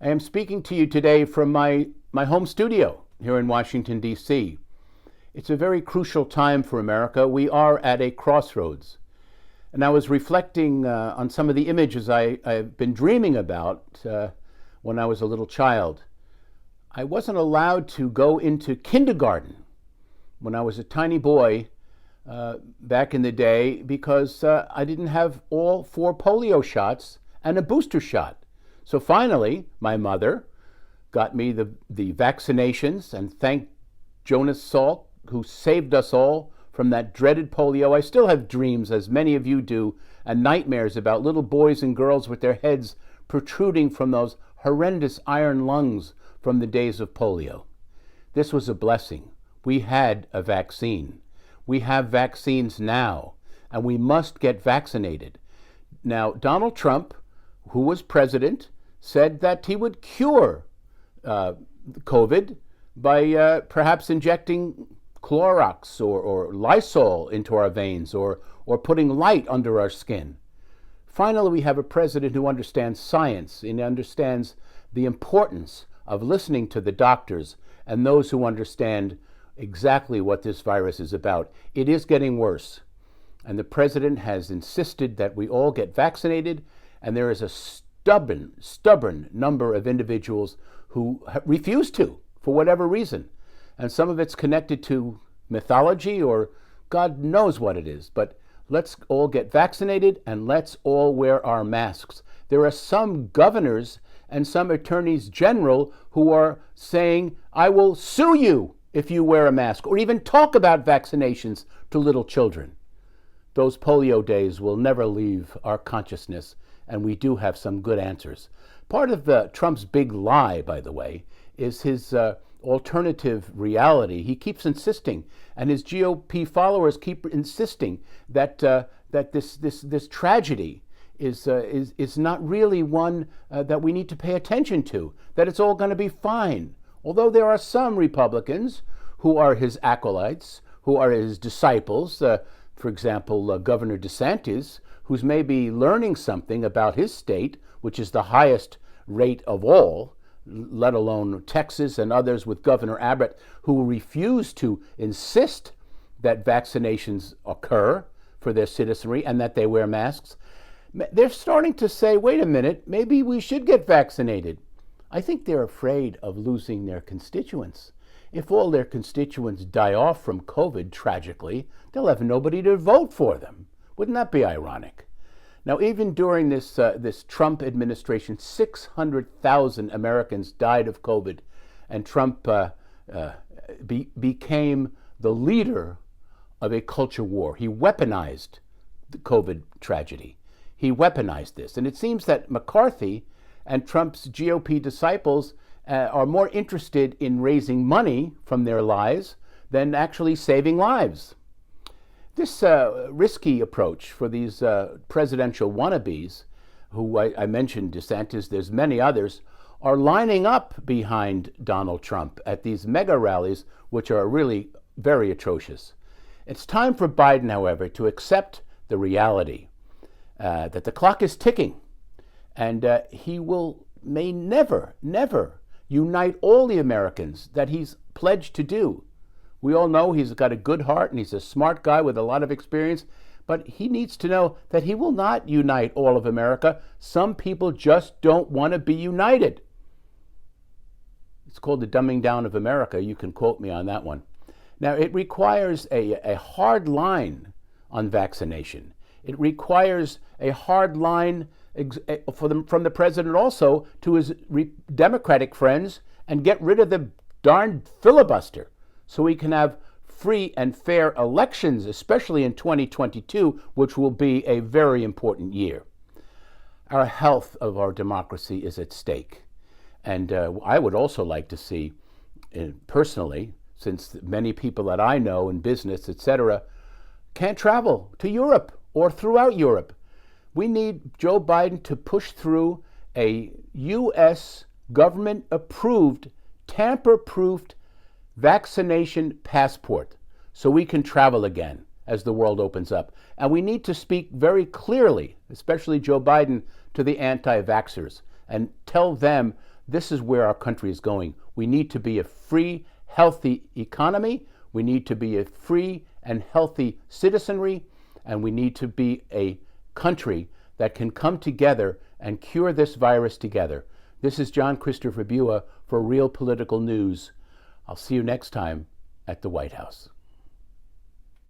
I am speaking to you today from my home studio here in Washington, D.C. It's a very crucial time for America. We are at a crossroads. And I was reflecting on some of the images I've been dreaming about when I was a little child. I wasn't allowed to go into kindergarten when I was a tiny boy back in the day because I didn't have all 4 polio shots and a booster shot. So finally, my mother got me the vaccinations, and thank Jonas Salk, who saved us all from that dreaded polio. I still have dreams, as many of you do, and nightmares about little boys and girls with their heads protruding from those horrendous iron lungs from the days of polio. This was a blessing. We had a vaccine. We have vaccines now, and we must get vaccinated. Now, Donald Trump, who was president, said that he would cure COVID by perhaps injecting Clorox or Lysol into our veins or putting light under our skin. Finally, we have a president who understands science and understands the importance of listening to the doctors and those who understand exactly what this virus is about. It is getting worse, and the president has insisted that we all get vaccinated, and there is a stubborn number of individuals who refuse to, for whatever reason. And some of it's connected to mythology or God knows what it is. But let's all get vaccinated and let's all wear our masks. There are some governors and some attorneys general who are saying, I will sue you if you wear a mask, or even talk about vaccinations to little children. Those polio days will never leave our consciousness, and we do have some good answers. Part of Trump's big lie, by the way, is his alternative reality. He keeps insisting, and his GOP followers keep insisting that this tragedy is not really one that we need to pay attention to, that it's all going to be fine. Although there are some Republicans who are his acolytes, who are his disciples, for example, Governor DeSantis, who's maybe learning something about his state, which is the highest rate of all, let alone Texas and others with Governor Abbott, who refuse to insist that vaccinations occur for their citizenry and that they wear masks. They're starting to say, wait a minute, maybe we should get vaccinated. I think they're afraid of losing their constituents. If all their constituents die off from COVID, tragically, they'll have nobody to vote for them. Wouldn't that be ironic? Now, even during this Trump administration, 600,000 Americans died of COVID, and Trump became the leader of a culture war. He weaponized the COVID tragedy. He weaponized this. And it seems that McCarthy and Trump's GOP disciples are more interested in raising money from their lies than actually saving lives. This risky approach for these presidential wannabes, who I mentioned DeSantis, there's many others, are lining up behind Donald Trump at these mega rallies, which are really very atrocious. It's time for Biden, however, to accept the reality that the clock is ticking, and he may never unite all the Americans that he's pledged to do. We all know he's got a good heart and he's a smart guy with a lot of experience, but he needs to know that he will not unite all of America. Some people just don't want to be united. It's called the dumbing down of America. You can quote me on that one. Now, it requires a hard line on vaccination. It requires a hard line from the president also to his Democratic friends and get rid of the darn filibuster so we can have free and fair elections, especially in 2022, which will be a very important year. Our health of our democracy is at stake. And I would also like to see, personally, since many people that I know in business, etc., can't travel to Europe or throughout Europe, we need Joe Biden to push through a U.S. government-approved, tamper-proofed vaccination passport so we can travel again as the world opens up. And we need to speak very clearly, especially Joe Biden, to the anti-vaxxers and tell them this is where our country is going. We need to be a free, healthy economy. We need to be a free and healthy citizenry. And we need to be a country that can come together and cure this virus together. This is John Christopher Bua for Real Political News. I'll see you next time at the White House.